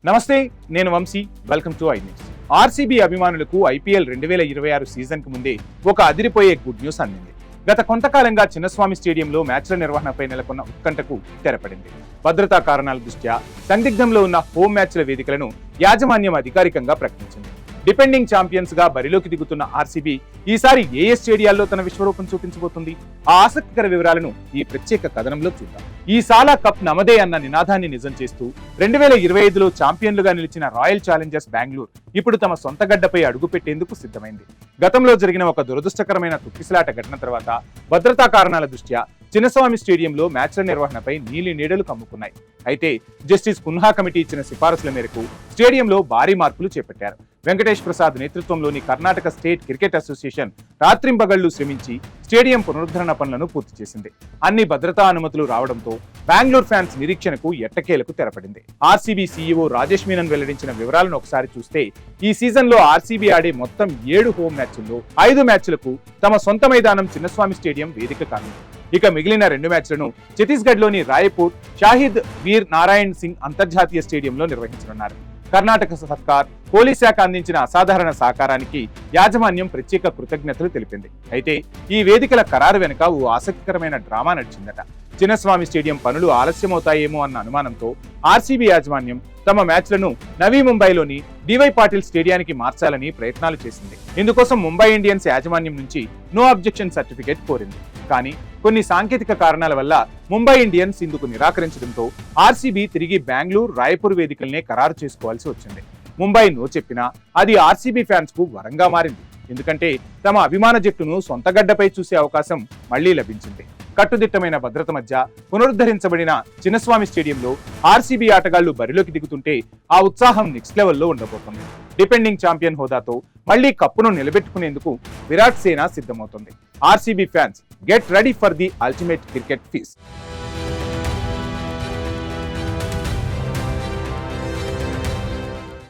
నమస్తే, నేను Vamshi. Welcome to I News. RCB అభిమానులకు ఐపీఎల్ 2026 సీజన్ కు ముందే ఒక అదిరిపోయే గుడ్ న్యూస్ అందింది. గత కొంతకాలంగా చిన్నస్వామి స్టేడియంలో మ్యాచ్ల నిర్వహణపై నెలకొన్న ఉత్కంఠకు తెరపడింది. భద్రతా కారణాల దృష్ట్యా సందిగ్ధంలో ఉన్న హోమ్ మ్యాచ్ల వేదికలను యాజమాన్యం అధికారికంగా ప్రకటించింది. డిపెండింగ్ ఛాంపియన్స్ గా బరిలోకి దిగుతున్న ఆర్సీబీ ఈసారి ఏ స్టేడియాల్లో తన విశ్వరూపం చూపించబోతుంది? ఆ ఆసక్తికర వివరాలను ఈ ప్రత్యేక కథనంలో చూద్దాం. ఈ సాలా కప్ నమదే అన్న నినాదాన్ని నిజం చేస్తూ 2025లో ఛాంపియన్లుగా నిలిచిన రాయల్ ఛాలెంజర్స్ బెంగళూరు ఇప్పుడు తమ సొంత గడ్డపై అడుగుపెట్టేందుకు సిద్ధమైంది. గతంలో జరిగిన ఒక దురదృష్టకరమైన తొక్కిసలాట ఘటన తర్వాత భద్రతా కారణాల దృష్ట్యా చిన్నస్వామి స్టేడియంలో మ్యాచ్ల నిర్వహణపై నీలి నీడలు కమ్ముకున్నాయి. అయితే జస్టిస్ కున్హా కమిటీ ఇచ్చిన సిఫారసుల మేరకు స్టేడియంలో భారీ మార్పులు చేపట్టారు. వెంకటేష్ ప్రసాద్ నేతృత్వంలోని కర్ణాటక స్టేట్ క్రికెట్ అసోసియేషన్ రాత్రింబగళ్లు శ్రమించి స్టేడియం పునరుద్ధరణ పనులను పూర్తి చేసింది. అన్ని భద్రతా అనుమతులు రావడంతో బెంగళూరు ఫ్యాన్స్ నిరీక్షణకు ఎట్టకేలకు తెరపడింది. ఆర్సీబీ సీఈఓ రాజేష్ మీనన్ వెల్లడించిన వివరాలను ఒకసారి చూస్తే, ఈ సీజన్ లో ఆర్సీబీ ఆడే మొత్తం 7 హోమ్ మ్యాచ్ల్లో 5 మ్యాచ్లకు తమ సొంత మైదానం చిన్నస్వామి స్టేడియం వేదిక కానుంది. ఇక మిగిలిన 2 మ్యాచ్లను ఛత్తీస్గఢ్ లోని రాయపూర్ షాహిద్ వీర్ నారాయణ్ సింగ్ అంతర్జాతీయ స్టేడియంలో నిర్వహించనున్నారు. కర్ణాటక సర్కార్, పోలీస్ శాఖ అందించిన అసాధారణ సహకారానికి యాజమాన్యం ప్రత్యేక కృతజ్ఞతలు తెలిపింది. అయితే ఈ వేదికల ఖరారు వెనుక ఓ ఆసక్తికరమైన డ్రామా నడిచిందట. చిన్నస్వామి స్టేడియం పనులు ఆలస్యమవుతాయేమో అన్న అనుమానంతో ఆర్సీబీ యాజమాన్యం తమ మ్యాచ్లను నవీ ముంబైలోని డివై పాటిల్ స్టేడియానికి మార్చాలని ప్రయత్నాలు చేసింది. ఇందుకోసం ముంబై ఇండియన్స్ యాజమాన్యం నుంచి నో అబ్జెక్షన్ సర్టిఫికేట్ కోరింది. కానీ కొన్ని సాంకేతిక కారణాల వల్ల ముంబై ఇండియన్స్ ఇందుకు నిరాకరించడంతో ఆర్సీబీ తిరిగి బెంగళూరు, రాయపూర్ వేదికలనే ఖరారు చేసుకోవాల్సి వచ్చింది. ముంబై నో చెప్పినా అది ఆర్సీబీ ఫ్యాన్స్ కు వరంగా మారింది. ఎందుకంటే తమ అభిమాన జట్టును సొంత గడ్డపై చూసే అవకాశం మళ్లీ లభించింది. కట్టుదిట్టమైన భద్రత మధ్య పునరుద్ధరించబడిన చిన్నస్వామి స్టేడియంలో ఆర్సీబీ ఆటగాళ్లు బరిలోకి దిగుతుంటే ఆ ఉత్సాహం నెక్స్ట్ లెవెల్లో ఉండబోతుంది. డిపెండింగ్ ఛాంపియన్ హోదాతో మళ్లీ కప్పును నిలబెట్టుకునేందుకు విరాట్ సేన సిద్ధమవుతుంది. RCB fans, get ready for the ultimate cricket feast.